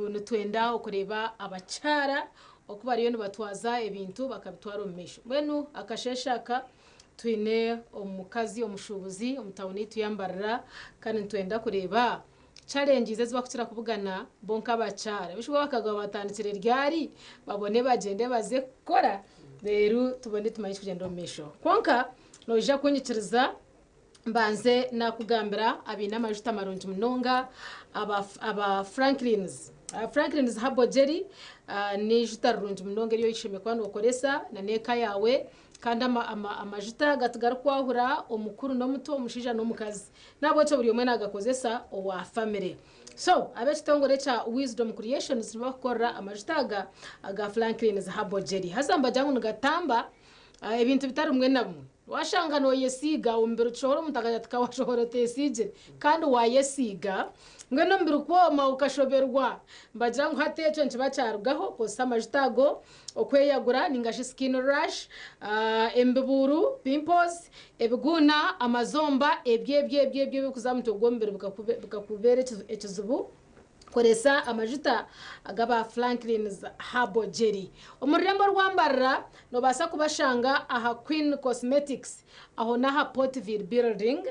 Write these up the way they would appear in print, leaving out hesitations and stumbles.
nitwenda okureba abakyara okuba ariyo nibatwaza ebintu bakabitwara omu maisho mbwenu akasheshaka twine omukazi omushubuzi omutawuni tuyambarira kandi nitwenda kureba challenges ezibakukira kubugana bonka abakyara bishobora bakagaba batandikire ryari babone bagende baze kukora rero tubone tumanyi kugenda omu maisho konka noija kunyikiriza mbanze nakugambira abina amajuta marungi munonga aba Franklins Herbal Jelly ni juta rurungi munonga eriyo yishime kwano okoresa na neka yawe kandi amajuta gatugara kwahura omukuru n'omuto omushija n'omukazi nabo cyo buri umwe nagakozesa owa family so abekitongore cha Wisdom Creations bakora amajuta aga Franklins Herbal Jelly hazamba jangu ngatamba ebintu bitari umwe namwe washanga no yesiga umbere choro mutakaja tukawashoro tesije kandi wayesiga ngeno mbere kwoma ukashoberwa mbagira ngo hatecho ntibacarugaho kosa amajitago okweyagura ningashi skin rash embeburu pimples ebiguna amazomba ebyebye kuzamutogombere bukakubere ekizubu koresa amajuta agaba Franklins Herbal Jelly omurembo rwambarra no basa kubashanga aha Queen Cosmetics aho naha Portville Building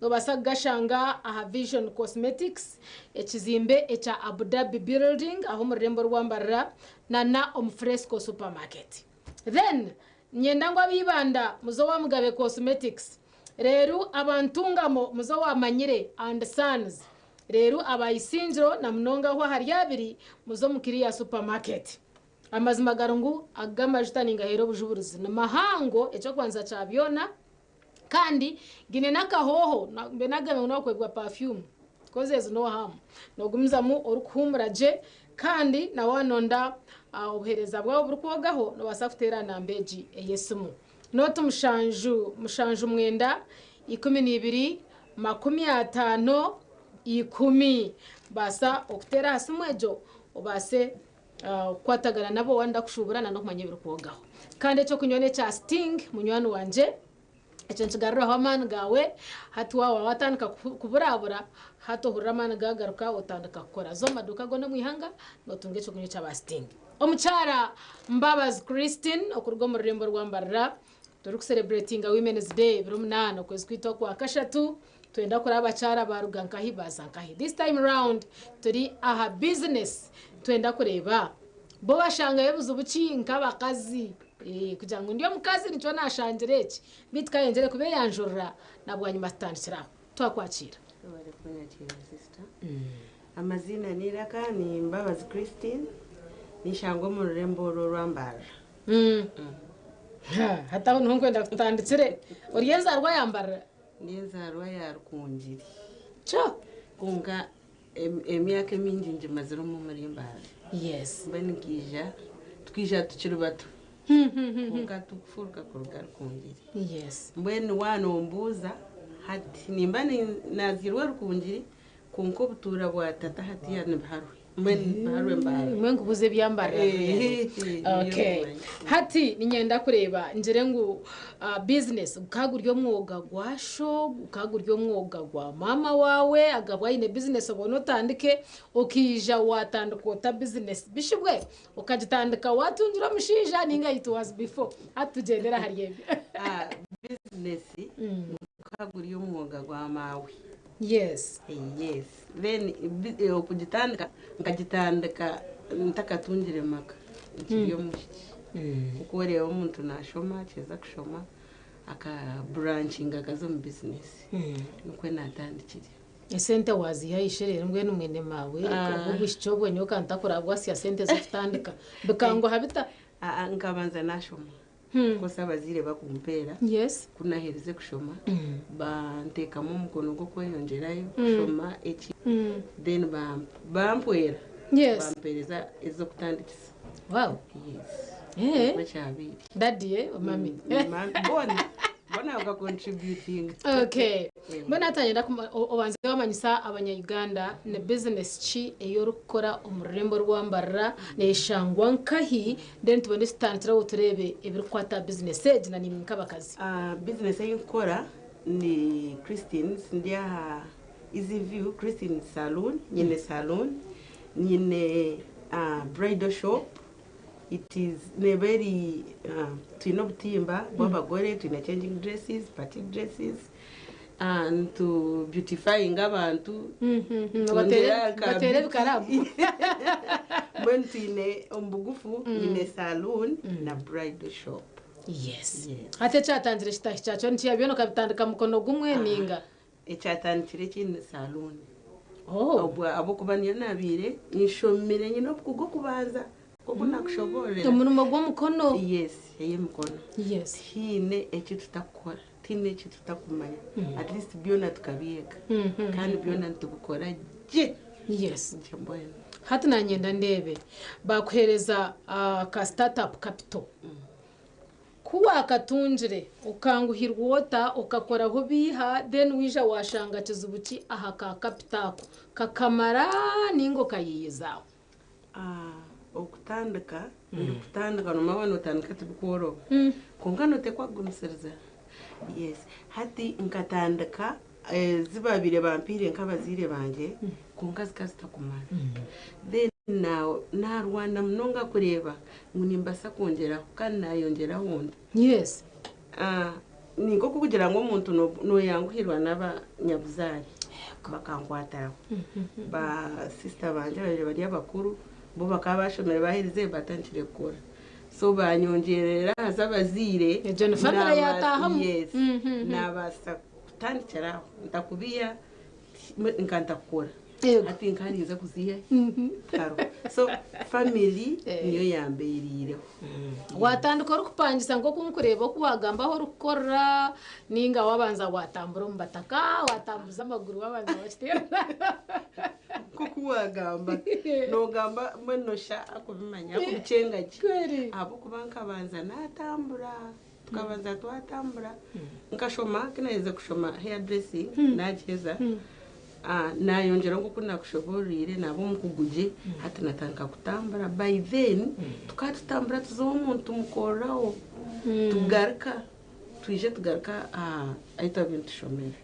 no basa gashanga aha Vision Cosmetics ekizimbe echa Abu Dhabi Building aho murembo rwambarra na Fresco Supermarket then nyenda ngo abibanda muzo wa Mugabe Cosmetics rero abantungamo muzo wa Manyire and Sons rero abayisinjiro na munonga ho hari yabiri muzo mukiriya supermarket amazima garungu agamajuta ningahero bujuburuzi na mahango echo kwanza chabyona kandi gine nakahoho benagame unakwegwa perfume koze zino hamu no gumzamu orukumuraje kandi na wanonda obuhereza bwabo burukwogaho no basafutera na mbeji eyesumu noto mushanju mwenda 12 50 10 basa okutera hasi mwejo obase kwatagana nabo wanda kushuburana no kumanya birukwogaho kandi echo kunyone cha Sting munywano wanje echo ntigarura hamana gawe hatwa watandika kuburabura hato huramana gagaruka otandika gukora zo maduka gone mwihanga no tunge echo kunyo cha Sting omuchara Mbabazi Christine okurgo mu rembo rwambarira turi celebrating Women's Day birumunana kwezi kwito kwa kashatu twenda kora abacyara barugankahi bazankahi this time round turi aha business twenda kureba bo bashanga yebuza ubucinka bakazi kugira ngo ndiyo mukazi nicyo nashangireeki bitkayenjere kube yanjurira nabwanyuma tandikira twakwakira wale kunyakira sister amazina niraka ni Mbabazi Christine nishango mu rurembo rwambara hata nkwenda kutandikire oriyenza rwayambara niyenzarwa yarukungiri cha kunga emyaka mingi nje maziro mu marimbara yes twija tukiri bato kunga tukufuruka kuruga rukungiri yes mbweni wanombuza hati nimba nazirwa rukungiri kunko butura bwa tata hati ya nibharwe mbweni harwe mbara mwengu buze byambara okay hati ninyenda kureba njere ngo business ukaguryo mwoga gwasho ukaguryo mwoga gwa mama wawe agabwaine business obona utandike ukija watandika ota business bishibwe ukagitandika watunjura mushija ninga it was before hatugendera hariye business ukaguryo mwoga gwa mawe yes then okugitandika nkagitandika ntakatungire maka nkiyo mushiki kuko rero umuntu nashoma cyeza kushoma aka branching akazo mu business nuko natandikire esente waziya isherere mbwe numwene mawe ubushichobwe nyo kantakora bwasi sente zo kutandika bikango habita nkabanza nashoma ko sabazire bakumpera yes kunahereze kushoma bantekamo umukono go kweyongerayo kushoma eki then bampwera yes bampereza ezo kutandikisa wow yes machabiri daddy mami bona uka contributing okay bona atanyenda obanze bamanyisa abanya-Uganda ne business chi eyorukora umurembo rwambarra ne shangwa nkahi then tubone stantira uturebe ebirikwata business age na nimwe bakazi business yinkora ni Christine ndia Easy View Christine Salon nyene salon nyine bridal shop. It is very twine obutimba bw'abagore, twine changing dresses, party dresses, and to beautifying abantu. batere bikaramu. When twine ombugufu nyine saloon na bridal shop. Yes. Hate chatangire kitahi cyacho ntiyabyono kabitandika mukono gumwe ninga. Echatandikire kine saloon. Abo kubaniye nabire inshomire nyine okugo kubanza kuko nakushoborera. Umuntu gwo mukono. Yes, yeye mukono. Yes. Hine eki tutakora. Tine eki tutakumanya. At least byona tukabiega. Kandi byona ntubukora je. Yes. Njambona. Hati nanyenda ndebe bakuhereza ka startup capital. Kuwa katunjire ukanguhirwa wota ukakora hubiha then wija washanga kizubuki aha ka capital kakamara ningo kayizaho. Okutandika no mabano tandika tubukoro. Kungano tekwa gumisiriza. Yes. Hati nkatandika zibabire bampire nkabazire banje kungazi kasita kumara. Then now na Rwanda mnonga kureba ngunimbasa kongera kandi nayongera wundi. Yes. Ningo kugira ngo umuntu no yanguhirwa naba nyabuzari bakangwatara. Ba sister banje bari abakuru bo bakabashomera bahirize batantire gukora. So banyongerera azabazire John family yatahamu. Yes. Nabasa kutandikira ndakubiya nkanta gukora. Ati nkaniza kuzihe karo. So family niyo yamberireho. Watandika rukupangisa ngo kunkureba ko wagamba ho rukora ninga wabanza watambura mbataka watambuza amaguru wabanza washitera. Kuko wagamba no gamba mwenosha akubimanya akucengaje. Abo kubanka banza natambura tukabanza twatambura nkashoma kinaiza kushoma hair dressing najeza. Nayongera ngo kunakushoborire nabo mukuguje hati natanka kutambura by then tukatambura tuzo umuntu mukoraho tugaruka twije tugaruka aita bintu shomera.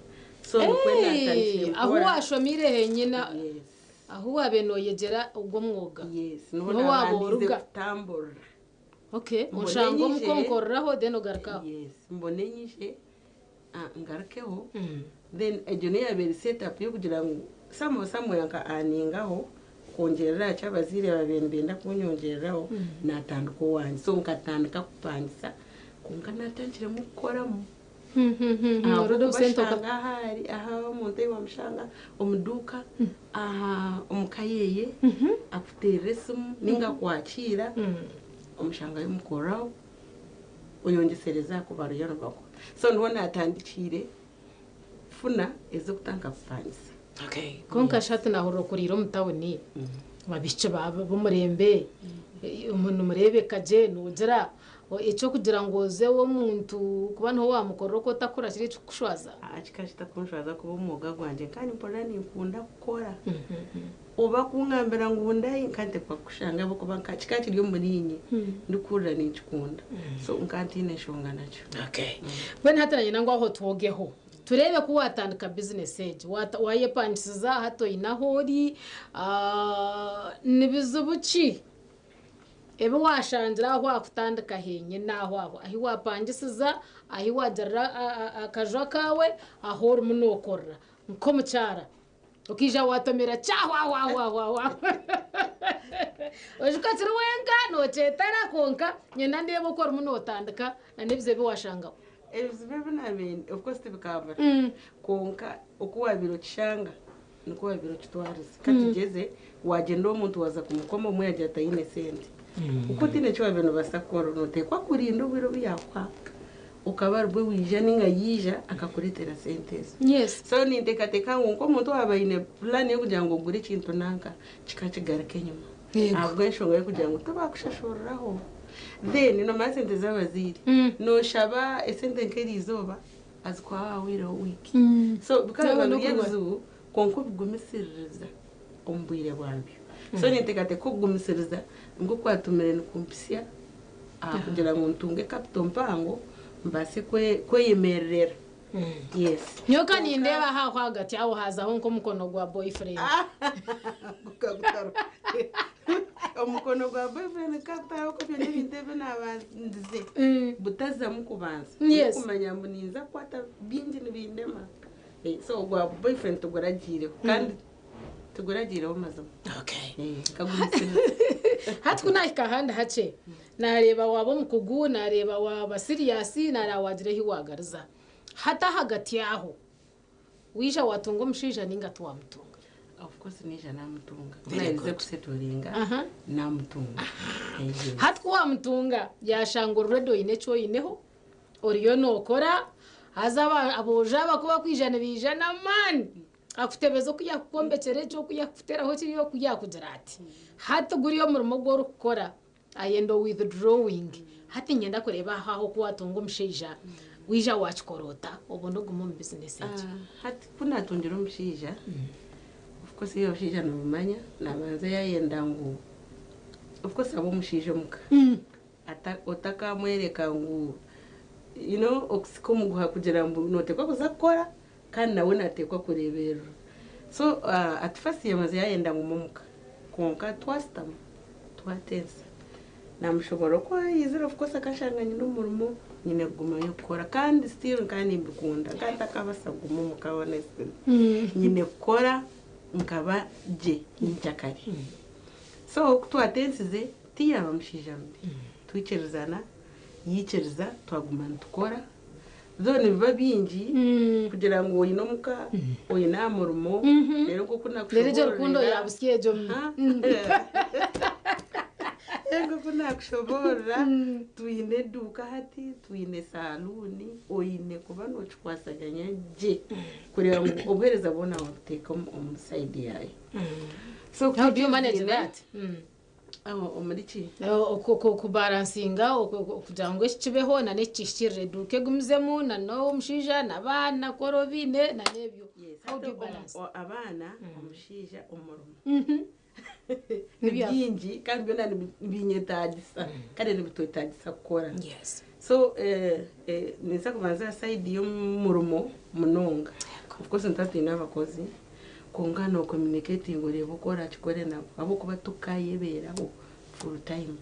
So kwenda tangiye aho washomire henyina aho wabenoyegera ubwo mwoga. Yes no waboruga kutambura. Okay ushango mukonkoraho then ugaruka. Yes mbone nyishe ngarukeho. Then ejone yabere setup yo kugira ngo samo yanka aningaho kongerera cyabazire babenda kunyongereraho natanduko wanje. So nkatandika kupangisa kunga natangire mukoramo. Rodo center kahari aha umuntu wamshanga umuduka umukayeye akuteresumu ninga kwakira umushanga y'umukoraho uyongesereza ku baro yano bako. So ndibona atandikire funa ezo kutanga kupangisa. Okay. Konka shati na horo kuriro mutawoni babice bumurembe umuntu murebe kaje nugera icyo kugira ngo zewo muntu kubana ho wamukorro ko takura kiri kushwaza akikashita kunshwaza kuba umuga gwanje kandi mpora nikunda gukora. Oba kungambira ngo undayi nkante kwa kushanga bo kuba kachikati ryo murinyi ndikura nikunda. So nkantine shonga nacho. Okay. Bwana hataranye nangwa aho twogeho turebe ko watandika business age wayepangisiza hato inahori nibizubuki ebe washangira aho akutandika henye naho abo ahi wapangisiza ahi wajarra akajwa kawe aho rumunokora nko mucyara ukija watomera wa ojukatira wenga no chetara konka nyenda ndebo ko rumunotandika nanibze be washanga. Ebizibebe nabindi of course tibikaba konka okuwa biro kishanga nikuwa biro kitwariza katugeze wagenda umuntu waza kumukoma umwe yaje atayine sente uko tine cyo bintu basakoro notekwa kurinda ubiro byakwa ukabarwe wija ninga yija akakuretera sente. Yes. So nindekateka ngo umuntu wabayine plan yo kugira ngo gure kintu nanka kikakigaruke nyuma abwo nshonga yo kugira ngo tubakushashoreraho. Then no masente zabaziri no shaba esente nkerizoba azikwa wiro wiki. So bikaba byezu konko bigumisiriza ombwire bwabyo. So nintekate ko gumisiriza ngo kwatumire nukumpisia kugira ngo ntunge capital mpango mbase kweyemerera yes nyoka nindeba haho hagati aho hazaho nko mukono gwa boyfriend gukagutaro omukono gwa boyfriend kataho ko byone bindebe nabandize butaza mukubanza kumanya muninza kwata bingi nibindema so gwa boyfriend tugoragire kandi tuguragireho mazamo okay kagumisira hatkuna ikahanda hace nareba wabo mukugu nareba waba serious nara wagire hiwagariza hata hagati yaho wisha watunga mushija ninga twamutunga of course nisha namutunga naize kusetolinga namutunga hatkwa mutunga yashangurure do inecho ineho oriyo nokora hazaba aboja bakuba kwijana bijana man akutebezo kujya kukombekere cyo kujya kuteraho kiriyo kujya kudirati hata guriyo murimo goro gukora ayendo withdrawing hati nyenda kureba haho kuwatunga umushija wija wachikorota ubondo gumo mu business yaje hati kuna tundira umushija of course iyo umushija numanya nabanza yayenda ngo of course abo umushija muka otaka mwereka ngo oxicom guha kugira ngo notekwa kuzakora kandi nawe natekwa kurebera so at first yamaze yayenda ngo mumuka konka twastama twatensa namushobora ko yizera of course akashanganye n'umurimo nyine guma yo gukora kandi still kandi mbikunda kandi akabasa gumumuka honestly nyine gukora nkaba je n'icyakari so twatensize tiyaba mushijambi twikerezana yikereza twagumana tukora zone biba bingi kugira ngo oyinomuka oyinamurumo rero kuko nakushobora rero rukundo yabusiye jo ego kuna kushobora tuine duka hati tuine saluni oine kuba no chkwasaganya je kureba ngo obuhereza bona wabuteka on side yayo so how do you manage that omurichi ku balancinga kugira ngo kibeho na nekishire duke gumizemu na no mushija nabana korobine na nebyo how do you balance abana omushija omurumo nibingi kandi byona binyetagisa kandi nibitwetagisa gukora yes so nisa kubanza side yo murumo munonga of course ntatine abakozi kongana communicating ureba ukora kikore nabo abo kuba tukayeberaho full time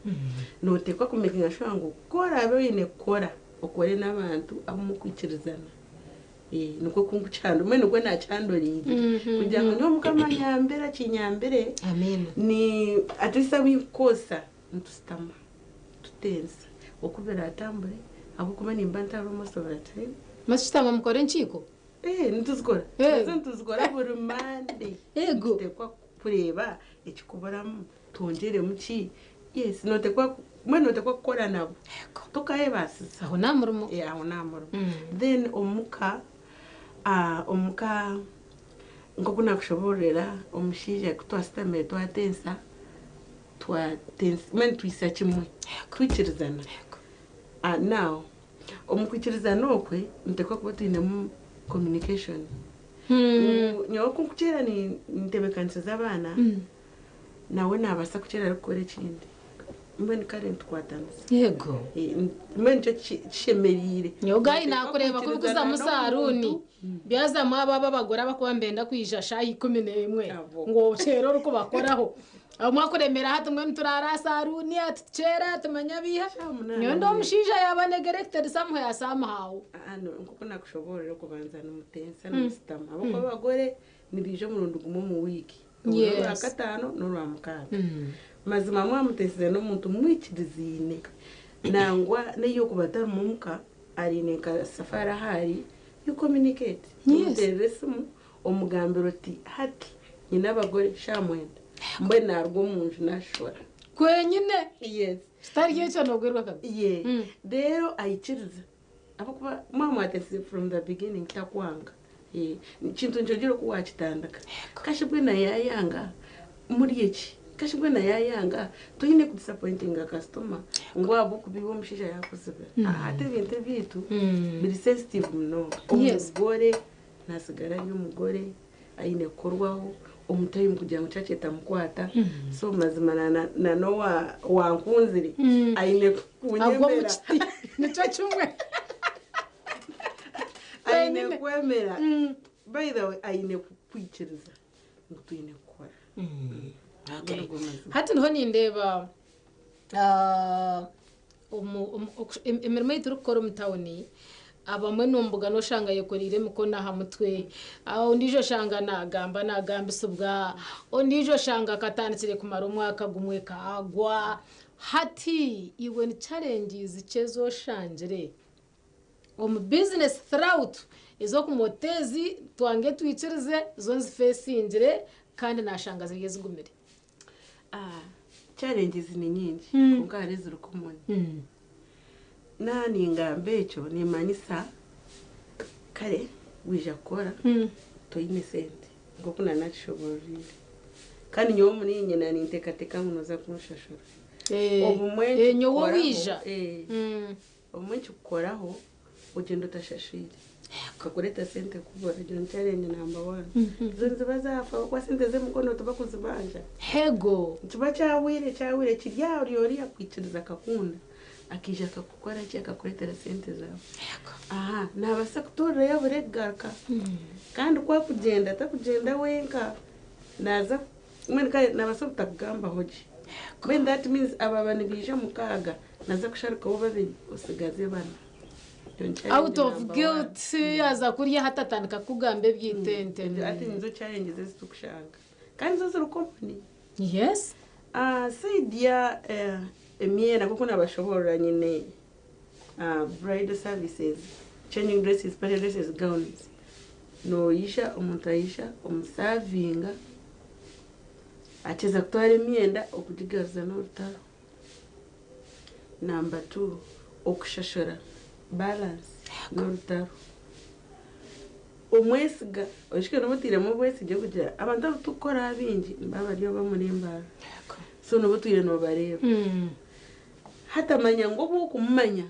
notekwa kumekinga sure ngo gukora abe kora ukore n'abantu abo mukwikirizana nuko kungucando mwe nuko nacandorije kugira ngo nyo mukamanyambera kinyambere amen ni atisa bikosa ntustama tutensa okubera atambure abo kuba nimbanta ro most of the time masitama mukore nchiko ntuzikora ntuzikora buri mande ego tekwa kureba ikikubara tongere muki yes notekwa mwe notekwa gukora nabo tukaye basiza aho namurumo aho namurumo then omuka ngo kuna kushoborera omushije kutwasitame twatensa men twisa kimwe twikirizana now omukwikirizana okwe ntekwa kuba tuine communication nyoko kuchera ni ntebekanisa z'abana nawe nabasa kuchera rukore kindi mbene current kwatanza yego mbene cyo kishemerire nyoga inakureba ko kuza musaruni byaza mwaba babagora bakwambenda kwijasha shayi 11 ngo cero ruko bakoraho amwakuremera hatu mwe turara saruni atcera tumanya biha nyondo mushija yabane director samho ya somehow nkuko nakushoborera kubanza n'umutensa n'ustama abo ko bagore nibije murundo gumo mu wiki yes akatano no rwamukaka mazima mwamutesize no muntu mwikirizine nangwa neyo kubata mumuka ari neka safara hari you communicate muteresumu omugambiro ti hati nyina abagore shamwenda mbe narwo munju nashora kwenyine yes stari yecho nogwerwa kabisa rero ayikiriza abakuba mama atese from the beginning takwanga ikintu njogero kuwachitandaka kashibwe na yayanga muri iki kashibwe na yayanga tuyine ku disappointing a customer ngo abo kubibo mushija yakuzibe ate bintu bitu biri sensitive no umugore nasigara y'umugore ayine korwaho umutayi kugira ngo cyaceta mukwata so mazima na no wankunzire ayine kunyemera nico cyumwe aine kwemera by the way aine kukwikiriza ngo tuyine gukora okay hati niho nindeba imirimo y'ituri gukora mu tawuni abamwe numbuga no shanga yekorire mukona ha mutwe ndijo shanga nagamba isubwa ndijo shanga katandikire kumara umwaka gumwe kagwa hati iwe ni challenges chezo shanjire business throughout izo kumotezi twange twicirize zo nzifesingire kandi nashanga zige zigumire challenges ni nyingi kuko hari zirukumoni nani ngambe cyo ni manisa kare wija kora toyine sente ngo kuna natishoborire kandi nyo muri nyina ni ntekateka munoza kumushashura obumwe nyowo wija obumwe cyukoraho ugenda utashashire kakureta sente kubora cyo challenge number 1 zonze bazafa kwa sente ze mukono tubakuzibanja hego tuba cyawire kirya uri yakwiciriza kakunda akija kakukora cyo akakuretera sente zawe nabasa kutora yaburegaka kandi kwa kugenda atakugenda wenka naza mwenka nabasa kutakugamba hoje when that means ababani bija mukaga naza kusharika bo babiri usigaze bana out of guilt aza kuriya hatatandika kugambe byitente ati nizo challenge zitukushanga kandi zo zirukomani yes saidia emyenda kuko nabashobora nyine bridal services changing dresses party dresses gowns no yisha umuntu ayisha umusavinga ateza kutwara emyenda okugigaza n'urutaro number 2 okushashura balance n'urutaro umwesiga oshike nomutire mu bwesige kugira abantu tukora abingi baba ryo bamurimba so no butire no bareba hata manya ngo bukumanya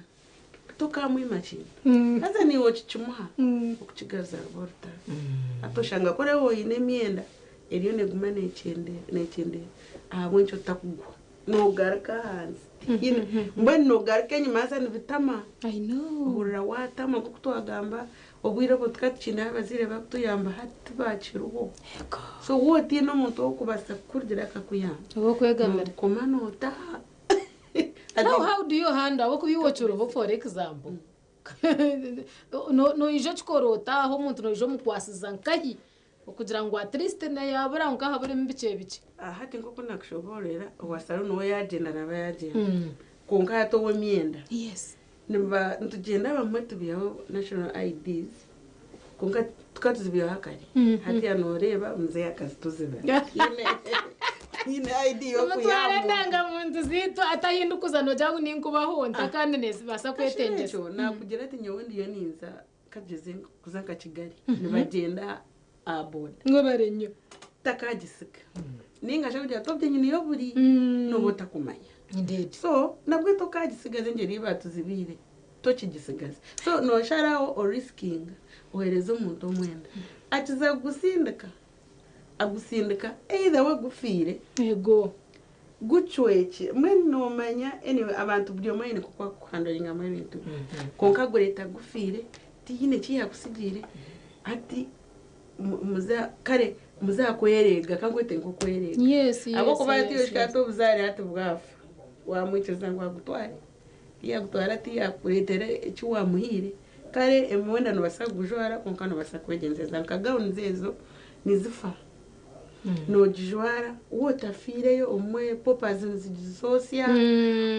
tukamwima kintu haza ni wochichumuha okukigaza borta atoshanga kore woyine emyenda eriyo neguma necende abwencho takugwa no garka hands mbwe no garka nyuma hasa ni vitama I know uhura watama kukutwagamba obwire botukakina bazire bakutuyamba hati bachiruho so wote no muntu okubasa kurgira akakuyamba obokwegamira komano ta how do you handle abokubiwochuro for example no ijo chikorota aho muntu no ijo mukwasiza nkahi okugira ngo at least na yabura nkaha buri mbice hati ngoko nakushoborera wasaro no yagenda nabayagenda konka to myenda yes nimba ntugenda bamwe tubiyaho national IDs konka tukatuzibiyaho hakari hati yanoreba mze yakazi tuziba ine ID yo kuyamba ndanga muntu zito atahindukuza no jangu ninkubaho ntakane nezi basa kwetengesha nakugira ati nyowe ndiyo ninza kageze kuzaka Kigali nibagenda aboard ngo barenyo takagisika ninga je kujya tobye nyine yo buri no botakumanya indeed so nabwo tokagisigaze ngeri batuzibire tokigisigaze so no sharaho or risking ohereza umuntu omwenda akiza gusindika agusindika either we gufire yego guchweke mweno manya anyway abantu byo mwene kuko kuhandoringa mu bintu konka gureta gufire tiyine kiyakusigire ati muza kare muza kwerega kangwete ngo kwerega yes abo kuba tiyishika to buzari hati bwafu wamwikiza ngo agutware yagutwara ati yakuretere icyo wamuhire kare emwenda no basagujwara konka no basakwegenzeza nkagaunzezo nizifa no jwara wotafireyo umwe popas nzisosia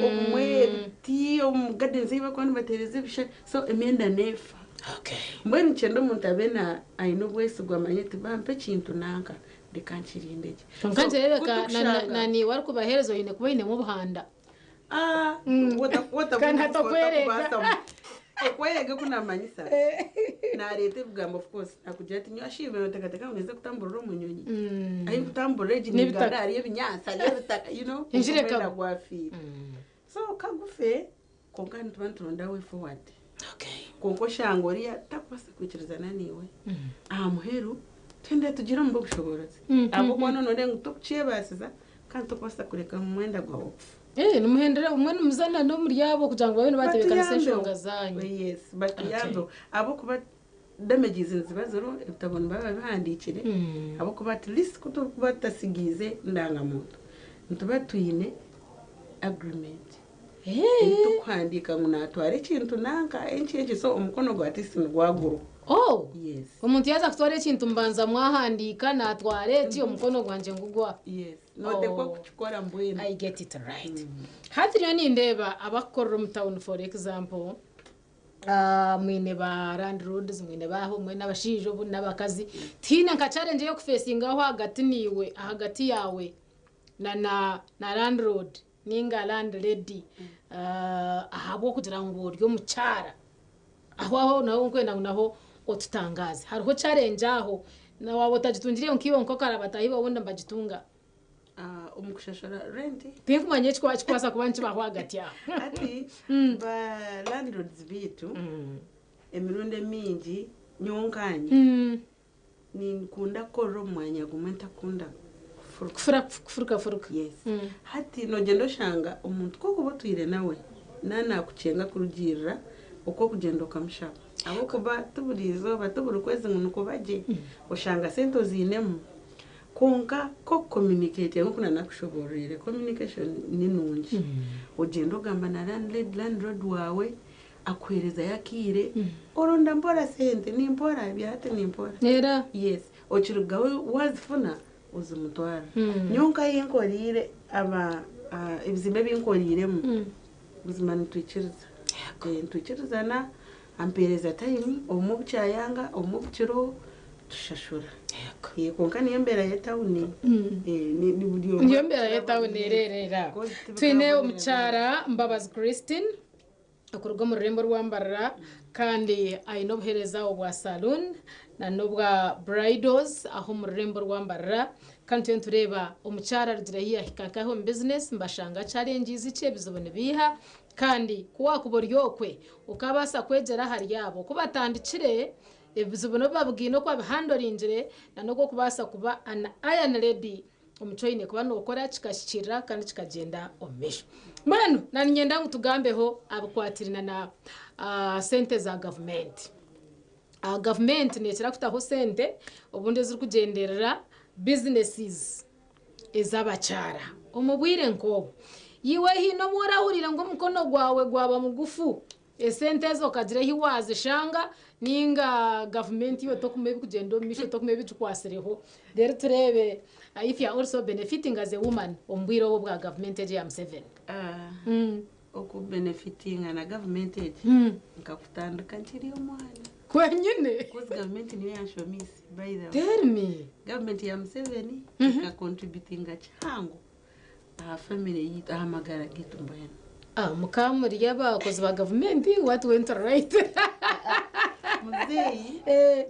umwe ti umgade nziba kwani batereze bisha so emyenda nefa okay mbweni chendo muntabena aino bwese gwamanyete bampe kintu nanka dekanchirindeke kanchereka nani wari kubaherezo yine kuba ine mu buhanda wota kana tokwereka okwega kuna manyisa na rete bugamba of course akugira ati nyashime notakataka uneze kutamburura umunyonyi ayi kutamburura ejiniganda ari ebinyasa ari bitaka you know injireka gwafira so kagufe konka ntubantu ronda way forward okay konko shangoria takwasa kwikiriza niwe muheru tende tugira mbo gushoboroze abo kono none ngutokuciye basiza kandi tokwasa kureka mu mwenda gwawo numuhendera umwe numuzana no muri yabo kugira ngo babone batebekana seshonga zanyu yes but yabo abo kuba damages nzibazoro utabona baba bihandikire abo kuba at least kuba tasigize ndangamuntu ntuba tuyine agreement tukwandika ngo natware ikintu nanka enchi so umukono gwa tisi ngwaguru yes umuntu yaza kutwara ikintu mbanza mwahandika natware ti umukono gwanje ngugwa yes no de kwa kuchikora mbwene I get it right hati ryo nindeba abakora mu town for example mwine ba landlords mwine baho mwine abashijo n'abakazi tina nka challenge yo kufacinga aho hagati yawe na landlord ninga landlady ahabo kugira ngo ryo mucara aho naho kwenda naho otutangaze hariho challenge aho na wabo tajitungiriye nkibo nko karabata hibo wonda mbajitunga umukushashara rent pinkumanye chikwasa kuba nchibaho hagati yaho ati ba landlords bitu emirundi mingi nyonkanye nikunda korro mwanya gumenta kunda furuka yes hati nogendo shanga umuntu ko kubotwire nawe nana kucenga kurugirira uko kugenda ukamushaba abo kuba tuburizo batubura kwezi ngo baje ushanga sento zinemu konka ko communicate ngo kuna nakushoborere communication ni nungi ugenda ugamba na landlord wawe akwereza yakire oronda mbora sente ni mbora byate ni mbora nera yes ochirugawe wazifuna uzumutwara nyonka yinkorire aba ibizimbe binkoriremo uzimana twikiriza na ampereza time omubucyayanga omubukiro tushashura konka niyo mbera ya town ni buriyo niyo mbera ya town rerera twine umucara Mbabazi Christine akorwa mu rurembo rwambarara kandi ayinobuhereza obwa salon na nobwa bridals aho mu rurembo rwambarara kandi tureba umucara rugira hiyahikakaho mu business mbashanga challenges ice bizobone biha kandi kuwa kuboryokwe ukabasa kwegera hari yabo kubatandikire bizobone babwino kwa handlingire na no kubasa kuba an iron lady umucoyine kuba no gukora kikashikira kandi kikagenda omesho mbano nanyenda ngutugambeho abakwatirina na sente za government government nekira kutaho sente ubundi ziri kugenderera businesses ezabachara umubwire nko yiwe hino murahurira ngo mukono gwawe gwaba mugufu esente zo kagire hiwaze shanga ninga government yo tokume kugendo misho tokume bitukwasereho rero turebe if you are also benefiting as a woman ombwiro wo bwa government age am7 oku benefiting na government age ngakutandika nkiri omwana kwenyine because government niyo yanshomisi by the way tell me government ya M7 ka contributing chango family yitu ahamagara gitu mbana mukamuri yabakoze ba government what went right muzeyi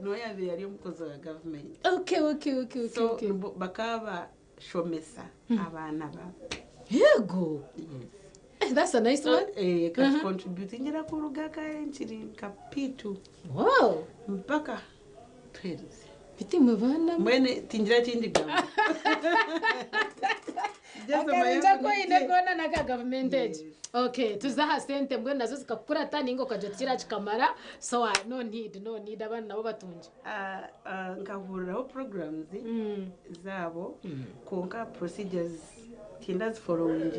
no yabiri ari umukozi wa government okay so bakaba shomesa abana ba yego yes that's a nice one ka contributing ngira kuruga ka enchiri kapitu wow mpaka 12 biti mubana mwene tingira tindi gamba Njako ine gona na ka government age. Okay, tuzaha sente mbwe nazo zikakura tani ngo kajotira chikamara so no need abana nabo batunje. Ngahuriraho programs zabo konka procedures tindazi following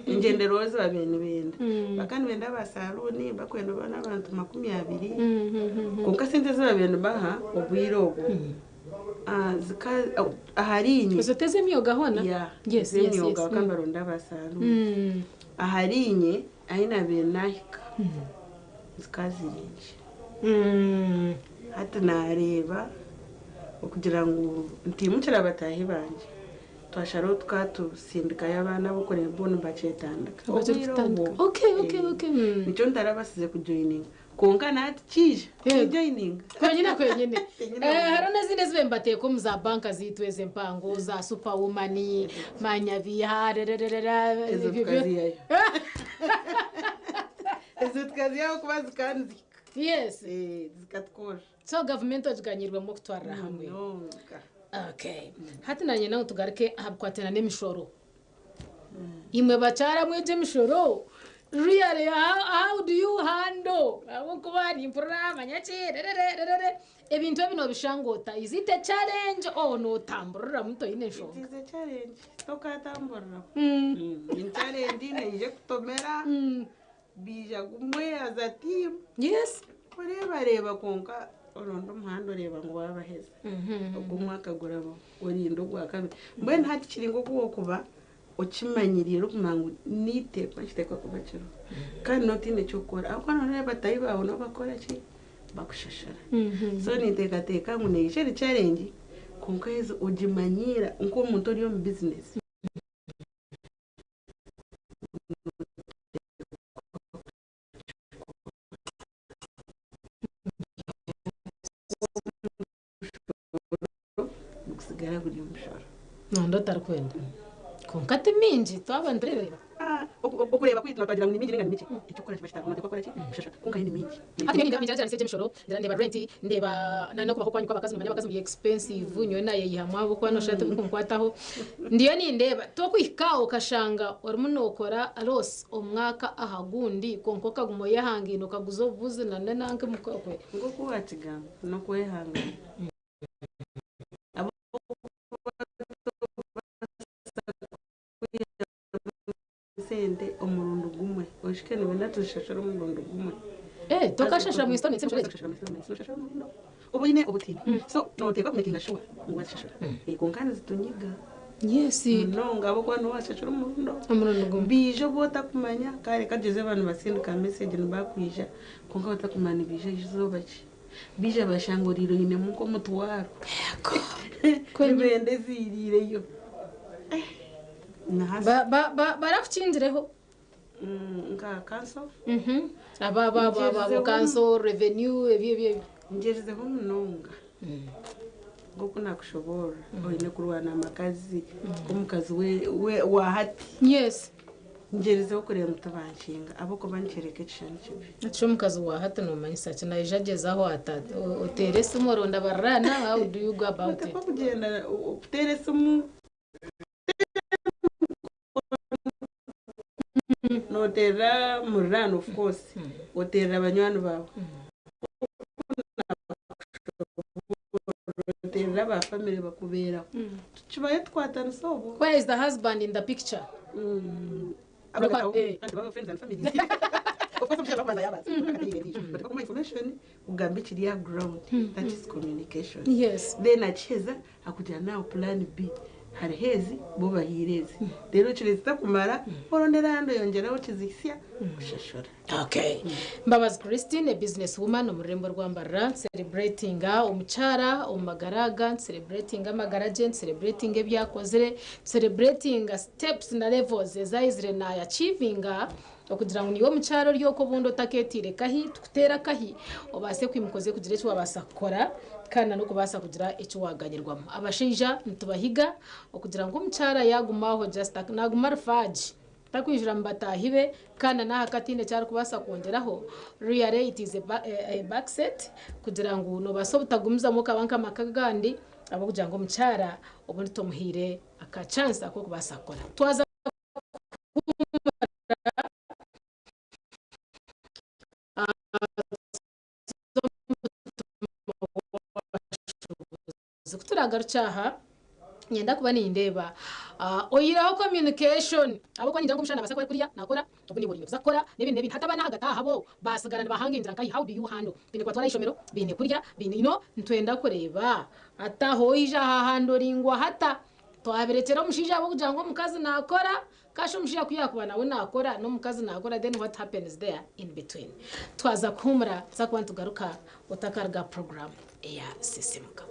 ingendero z'abene benda bakandi benda basaloni bakwenda bana abantu 20 konka sente z'abene baha obwirogo aharinye uzoteze miyoga hona yes miyoga kambaronda basalu aharinye aina benahika zikazirinje hata nareba okugira ngo ntimukira batahi banje twasharo twatusindika y'abana bokorera bono bacetandika okay nico ndarabasize kujoininga konka nati kije joining kwenyine harona zine zibembate ko muza banka zitweze mpango za superwoman manyavi harererera ezutkazi yaho kubazi kandi yes zikatkora so government ojganyirwe mu kutwara hamwe okay hati nanye naho tugaruke ahabkwatena n'imishoro imwe bacara mweje mishoro really how do you handle abo kuba ni impura manyachi ebintu ebino bishangota is it a challenge or no tamburira muto ine show it is a challenge tokatamburira in challenge ine kutomera bija kumwe as a team yes reba konka orondo muhando reba ngo babaheza ubwo mwaka gurabo urindo gwa kabiri mbe nta kiringo kuba ukimanyirira kumangu nite kwashiteka kubaciro kandi notine cyokora ahubwo none batayi bawo no bakora ki bakushashara so niteka ngo nejeri challenge konka yezo ujimanyira uko umuntu uri mu business kusigara buri mushoro nondo tarkwenda konkate minji twabandreba okureba kwitwa twagira ngo ni minji n'ingani mike icyo ukora kibashita ngo ndikora ki shasha konka ni minji ati minji minji cyane seje mishoro ndeba rent ndeba no kuba kwanyuka bakazi manya bakazi expensive nyo naye yihamwa abo kwano shate nkumkwataho ndiyo ni ndeba to kwikao kashanga ori munokora alos omwaka ahagundi konko kagumo yahangino kaguzo vuze nane nanke mukokwe ngo kuwatiga no kwehanga sente omurundo gumwe oshikene benda tushashara omurundo gumwe tokashashara mu stone semshore ubu ine ubutini so noteka kumekinga sure ngo washashara konkane zitunyiga yes no ngabo kwa no washashara omurundo gumwe bijo bota kumanya kare kageze abantu basindika message nibakwisha konka bota kumana bijo izobaki bija bashanguriro ine muko mutwaro kwende zirireyo barakucindireho nka cancel aba cancel revenue ebyo ngezeho munonga ngoko nakushobora oyine kurwana amakazi komukazi we wahati yes ngezeho kureba mutabanshinga abo ko banchereke cyane kibi cyo mukazi wahati no manyisa cyane yajagezaho atatu uterese umuronda barana how do you go about it kugenda uterese mu notera murano of course otera abanywani bawe otera ba family bakubera tubaye twatana sobo where is the husband in the picture aba friends and family of course mshaba kwanza yabazi but kwa information ugambe chiri ya ground that is communication yes then acheza akuja nao plan B hari hezi bo bahirezi rero kireza kumara orondera hando yongeraho kizisya kushashora okay Mbabazi Christine a business woman umurembo rwambarra celebrating umucara umagaraga celebrating amagaraje celebrating ebyakozere celebrating steps na levels ezayizire na achieving okugira ngo niwo mucyaro ryoko bundo taketire kahi tukutera kahi obase kwimukoze kugira cyo wabasa kora kana no kubasa kugira icyo waganyirwamo abashinja ntubahiga okugira ngo mucyara yagumaho just nagumar faji takwijira mbatahibe kana na hakatine cyari kubasa kongeraho really it is a back set kugira ngo no basobutagumza mu kabanka makagandi abo kugira ngo mucyara ubundi tomuhire aka chance ako kubasa kora twaza kuturagarucaha nyenda kuba nindeba oyiraho communication abo kwa ngira ngo mushana basakora kuriya nakora ubuni buri zakora n'ibindi hatabana hagataha bo basagarana bahanginzira kai how do you handle bine kwatwara ishomero bine kurya bine ntwenda kureba ataho ija hahando ringwa hata twaberetera mushija abo kugira ngo mukazi nakora kasho mushija kuyakuba nawe nakora no mukazi nakora then what happens there in between twaza kumura zakwa tugaruka utakarga program ya sistemuka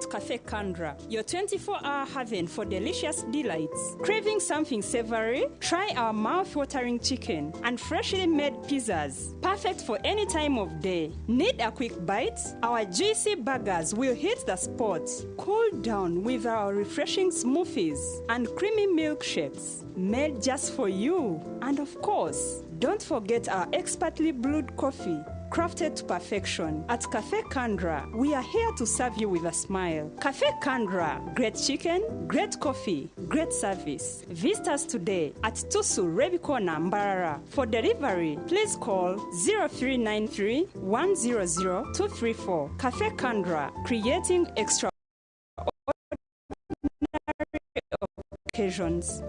at Cafe Kandra, your 24-hour haven for delicious delights. Craving something savory? Try our mouth-watering chicken and freshly made pizzas, perfect for any time of day. Need a quick bite? Our juicy burgers will hit the spot. Cool down with our refreshing smoothies and creamy milkshakes, made just for you. And of course, don't forget our expertly brewed coffee, crafted to perfection. At Cafe Kandra, we are here to serve you with a smile. Cafe Kandra, great chicken, great coffee, great service. Visit us today at Tusu Rebikona Mbarara. For delivery, please call 0393 100 234. Cafe Kandra, creating extraordinary occasions.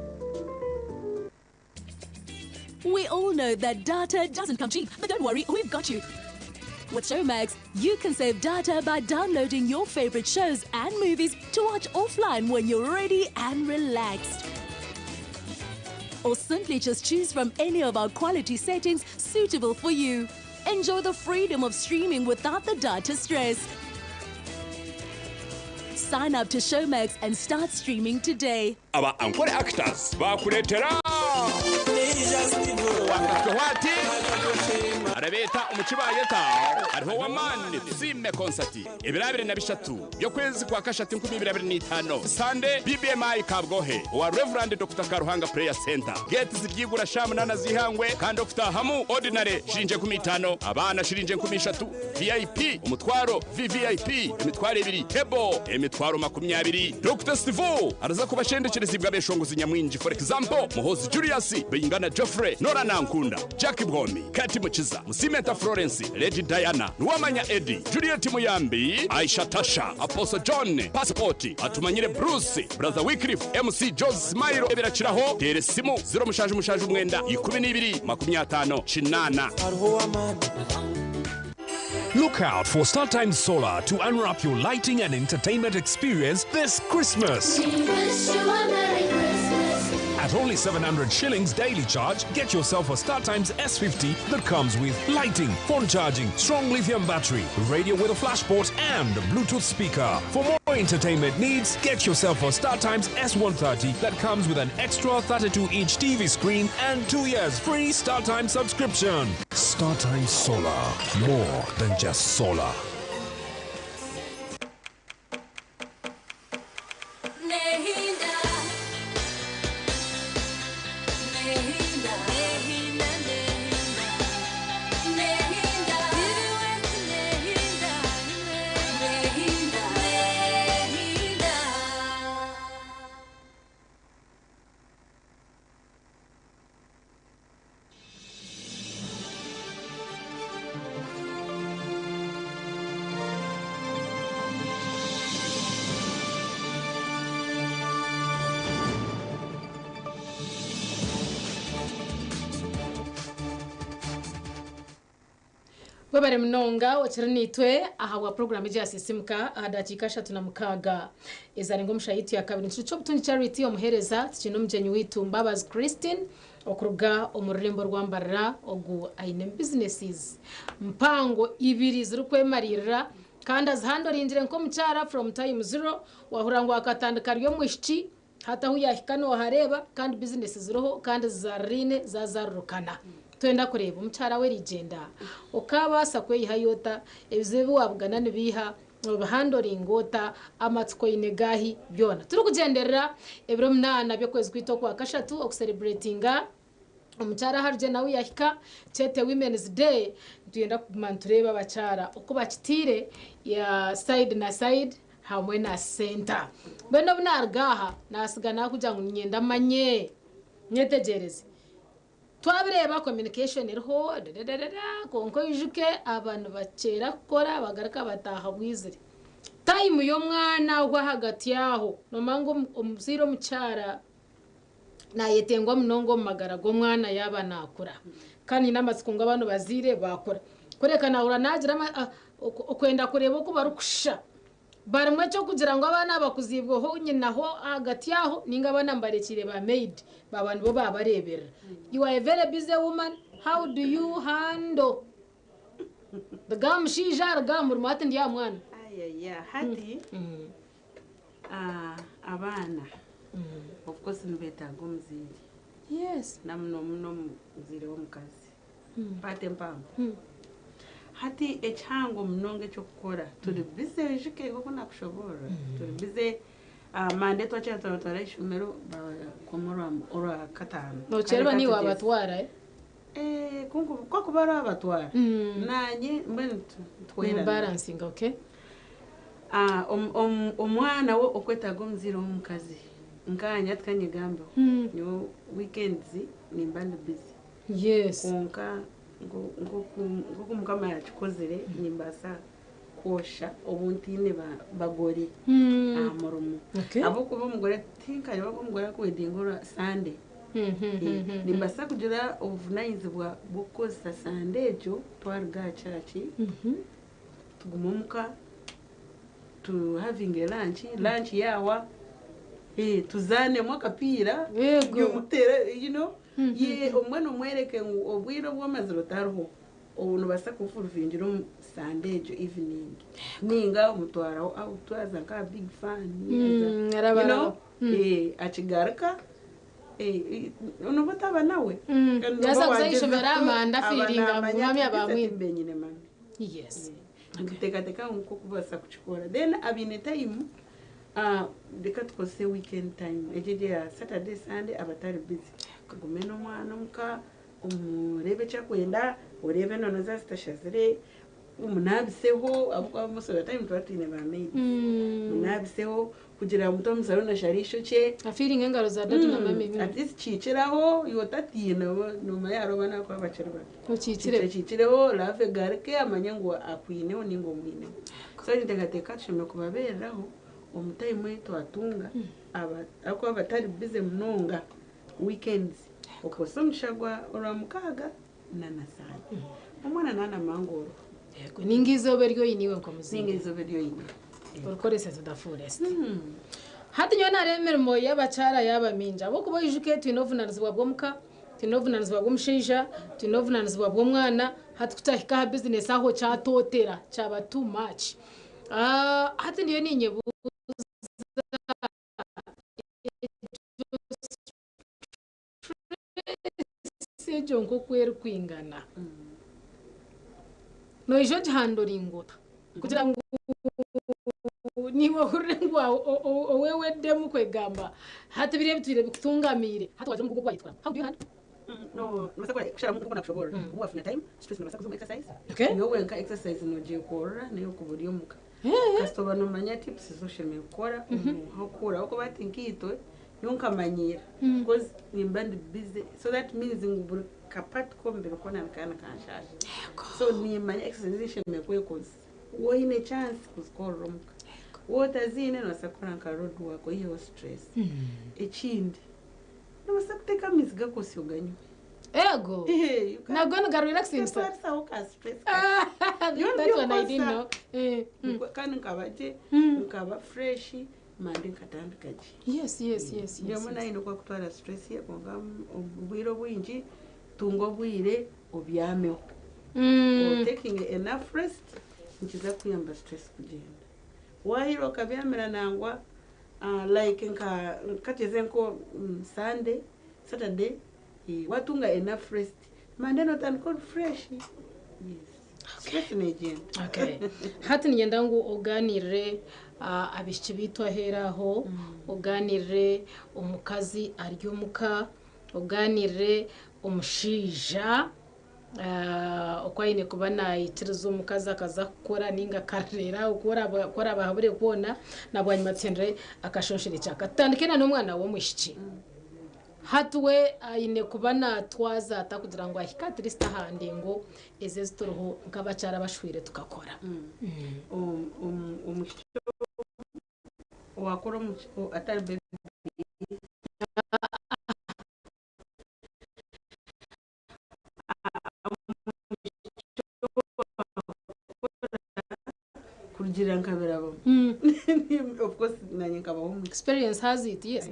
We all know that data doesn't come cheap, but don't worry, we've got you. With Showmax, you can save data by downloading your favorite shows and movies to watch offline when you're ready and relaxed. Or simply just choose from any of our quality settings suitable for you. Enjoy the freedom of streaming without the data stress. Sign up to Showmax and start streaming today. Aba Ankole Actors bakuletera wakatwati arabeta umukibayeta ariho wamani sime concert ibirabire na bishatu byo kwezi kwa kashati 2025 Sunday BBMI Kabgohe wa Reverend Dr. Karuhanga Prayer Center gate zigigura shamu nana zihangwe kandi Dr. Hamu ordinary shirinje 15 abana shirinje 13 VIP umutwaro VVIP imitwaro 2 table imitwaro 20 Dr. Steve araza kubashendekereza ibwa beshonguzi nyamwinji for example Muhozi Julius Beyingana Geoffrey Nora Nankunda Jackie Bwomi Kati Mukiza Musimenta Florence Lady Diana Nuwamanya Eddie Juliet Muyambi Aisha Tasha Apostle John Passport Atumanyire Bruce Brother Wycliffe MC Jose Smile ebirachiraho teresimu 0 mwenda 12 50 chinana. Look out for StarTimes Solar to unwrap your lighting and entertainment experience this Christmas. At only 700 shillings daily charge, get yourself a StarTimes S50 that comes with lighting, phone charging, strong lithium battery, radio with a flash port, and a Bluetooth speaker. For more entertainment needs, get yourself a StarTimes S130 that comes with an extra 32-inch TV screen and 2 years free StarTimes subscription. StarTimes Solar, more than just solar. Webare mnonga wachiranitwe ahawa program ya sisimka adakika 36 izarengo mushayitu ya kabiri cyo butungi charity omuhereza kino mjenyi witu Mbabazi Christine okuruga omurembo rwambarira ogu aine businesses mpango ibiri ziri kwemarira kandi azhandorindire nko mucyara from time zero wahurangwa akatandika ryo mwishiki hata huyahikano hareba kandi business ziroho kandi zarine zazarukana twenda kureba umucyara we rigenda ukabasa kweyihayota ebizebu wabugana nibiha bahandoringota amatsiko inegahi byona turi kugenderera ebiro 8 byo kwezi kwito kwa kashatu okucelebratinga umucyara harje nawe yahika chete women's day tuyenda kumantureba abacyara uko bakitire ya side na side hamwe na center beno bunargaha nasigana kujya ngnyenda manye nyetegereze twabireba communication iriho konko yijuke abantu bacera gukora bagaraka bataha bwizire time yo mwana wa hagati yaho no mango umuziro mucyara na yetengwa mnongo magara go mwana yaba nakura kandi namatsiko abantu bazire bakora kurekana uranagira okwenda kureba ko barukusha barimwe cyo kugira ngo abana bakuzibwo ho nyina ho hagati yaho ninga banambarekire ba maid babantu bo babarebera. You are a very busy woman, how do you handle the gam shija gam murmate ndi ya mwana hati abana of course nibetaga omuziri yes namuno muziri w'omukazi pate mpango hati ekihango munonga ekyokukora turi bize ejike koko nakushobora turi bize mande twakyatwara ishomero bakomora ora katano nocherwa ni wabatwara kwa kuba ari abatwara nanye mbene twera balancing okay omwana wo okwetaga omuziri w'omukazi nkanya tkanyigambe nyo weekends nimba ndi busy yes konka ngo mukama yakikozere nimbasa kosha obuntine bagore amurumu abo kuba umugore tinkanye bako umugore kwedingora Sunday nimbasa kugira obuvunanyizibwa bwokozesa Sunday ejo twarga church tugumuka to having a lunch yawa tuzane mwakapira yomutera ye omwana omwereke obwiro bw'amaziro tariho obuntu basa kufuruvingiro Sunday ejo evening ninga omutwaraho twaza nka big fan achigaruka ono bataba nawe yasa kuzayishomera amanda feelinga mwami abamwe benyine mami yes teka nko kubasa kuchikora then abine time deka tukose weekend time ejeje ya Saturday Sunday abatari busy kugumena omwana muka umurebe cyakwenda urebe none za stashazire umunabiseho abukwa musoro time twatine ba maid umunabiseho kugira muto musaro na sharisho cye afeeling engaro za dadu na mami at least chiciraho yotatine no mayaro bana kwa bacerwa uchicireho lave garke amanyango akwine oningo mwine so niteka shime kubaberaho omutime twatunga ako abatari busy munonga weekends okosomshagwa oramukaga nanasana omwana nana mangoro yego ningizo beryo yiniwe nkomuzinga ningizo beryo yiniwe urukorese tudafurest hati nyona remermo y'abacara y'abaminja bo kuba yijuke twinovunanizwa bwomuka twinovunanizwa bw'omusheija twinovunanizwa bw'omwana hati kutahika ha business aho cyatotera cyaba too much hati ndiyo ninyebu sejo nko kweru kwingana no ijo handling kugira ngo niba urengwa owewe demu kwegamba hati bire bitire bitungamire hati waje mugo kwitwa how do you handle no nasakora kushara muko kuna kushobora ubu afina time stress no nasakuzuma exercise okay yo wenka exercise no je kora niyo kuburi yomuka customer no manya tips zo sheme kora hakura uko batinkito yonka manyira because nimbandi busy so that means ngubur kapat kombero kona kana kanshasha so ni manya exercise sheme kwekozi wo ine chance kuskora romuka wotazine nosakura nka road wako hiyo stress ekindi nomasakuteka miziga kosi uganywe ego nagona ga relaxing stuff sauka stress that one I didn't know kana nkabate nkaba fresh mande nkatandikaje yes ndio mona ino kwa kutwara stress ye konga ubwiro bwinji tungo bwire obyameho taking enough rest nkiza kuyamba stress kugenda wahiro kabyamera nangwa like nka kateze nko Sunday Saturday watunga enough rest Monday not and call fresh yes stress agent okay hati ngenda ngo oganire abishiki bitwa heraho oganire umukazi aryomuka oganire umushija okwaine kuba nayitiriza omukazi akaza kukora ninga karera ukora abahabure kubona nabwanyimatsendre akashonshire cyakatandikena n'umwana wo mwishiki hatuwe aine kuba natwaza atakugira ngo ahikatirista hande ngo eze zituruho nkabacara bashwire tukakora umushiki wakora atari baby kugira nkabirabo of course nanye nkabaho experience has it yes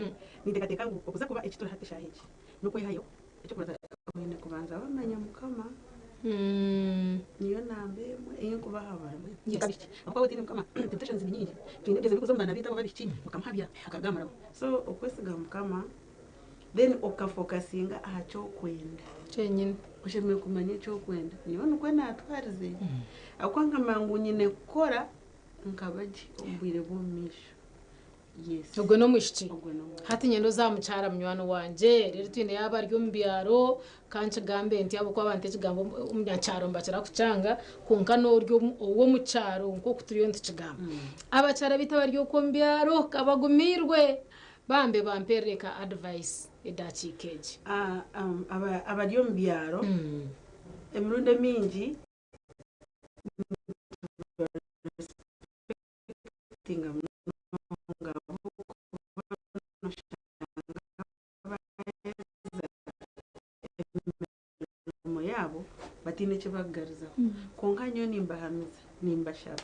nitekateka ukuza kuba ekitoro hatisha hiki nuko yayo icyo kuza kubanza bamenya mukama niyo nambe iyo kubahabara yikabiki akwa tini kama temptations nyingi twinegeze kuzomba bita babiki mukamhabya akagamara so okwesiga mukama then okafokasinga acho kwenda chenyine ushemeye kumanya cyo kwenda niyo nuko natwarize akwanga mangu nyine kora nkabaji ombwire bomisho yes ubwo no mwishiki hati nyendo zamucara munywano wanje rero twine yaba ryo mbyaro kanche gambe nti abo kwa bante kigambo umunyacaro mbacara kucanga kunka no ryo uwo mucaro nko kuturiyo ntikigambo abacara bitaba ryo ko mbyaro kabagumirwe bambe bampereka advice edachikeje aba ryo mbyaro emrundo mingi tinga yabo batine cyo bagariza konka nyo nimbahamiza nimbashaba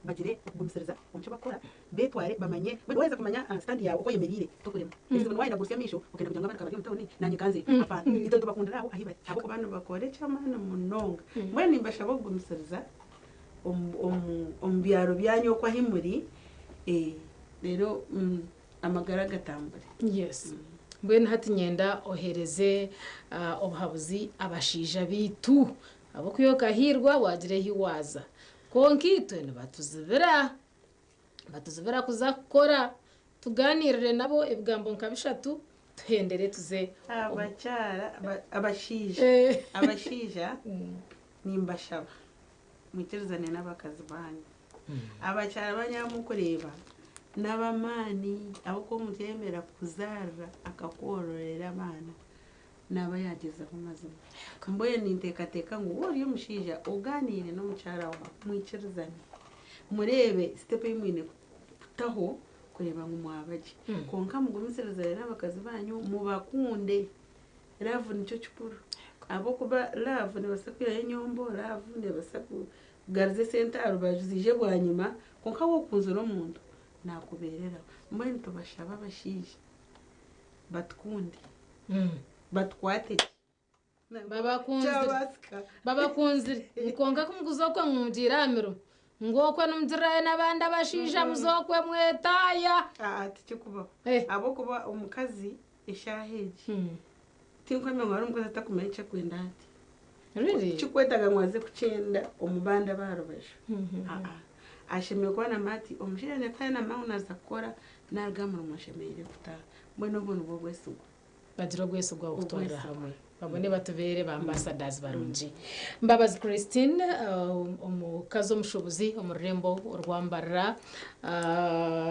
bagire gumiseriza umucyo bakora betware bamanye weza kumanya stand yawe uko yemerire tokurema izo wayina gusya misho ukenda kujanga abana kabari mutoni nanye kanze apa ito tubakundira aho ahiba abo bantu bakore cyamana munonga mwe nimbashaba gumiseriza ombyaro byanyu kwa himuri rero amagara gatambare yes mbwene hati nyenda ohereze obuhabuzi abashija bitu abo kuyoka hirwa wagire hiwaza konkitwe batuzibira kuza gukora tuganirire nabo ebigambo nkabishatu tuhendere tuze abashija nimbashaba mwiterizane n'abakazi banyu abacyara banyamukureba n'abamani abo ko mutemera kuzara akakororera abana naba yageza ku mazina mboye nintekateka ngo uriyo mushija uganire no mucyara wa mwikirizane murebe step y'imwine taho kureba ngo mwabaje konka mugumiserezane n'abakazi banyu mubakunde love nicyo cyukuru abo kuba love ne basakwira nyombo love ne basaku garze center bajije bwanyuma konka wo kunzuro mundu nakuberera mbone tubashaba bashije batkunde batkwate babakunzire nkonga kumuguzokwe mwugiramiro ngokwe numdiraye nabandi abashija muzokwe mwetaya tikikuba abo kuba umukazi eshaheje tinkweme ngari umukazi atakumenye kwenda ati really chikwetaga mwaze kuchenda omubanda barobasho ashemeye kwa namati omushira ne kana mauna zakora nagamura mwashemeye kuta mwene obuntu bwo bwesugo badiro gweso gwa kutwara hamwe babone batubere ba ambassadors barunji Mbabazi Christine omukazo mushobozi omurembo orwambarra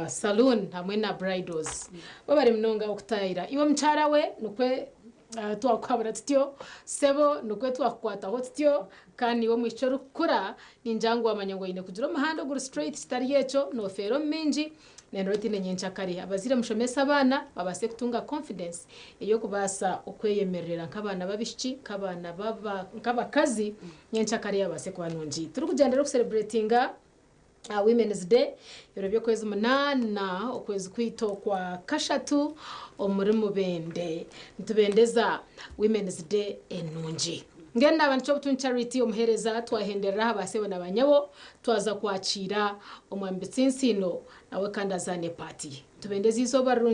saloon hamwe na bridals babari mnonga okutayira iwe mchara we nukwe twakwabara tutyo sebo nukwe twakwata hotyo kandi wo mwicoro kura ninjangu amanyango ine kugira mahando guru straight stari yecho no fero minji nenroti nenyencha kari abazire mushomesa abana babase kutunga confidence iyo kubasa okweyemerera nk'abana babishiki kabana baba nk'abakazi nyencha kari abase kwanonji turi kugendera ku celebratinga Women's Day yorobye kwezi 8 okwezi kwito kwa kashatu omuri mubende ntubendeza Women's Day enunji ngenda abantu cyo charity omuhereza twahenderera abasebe nabanyabo twaza kwakira omwambitsi nsino nawe kandi azane party tubendeza izo barunji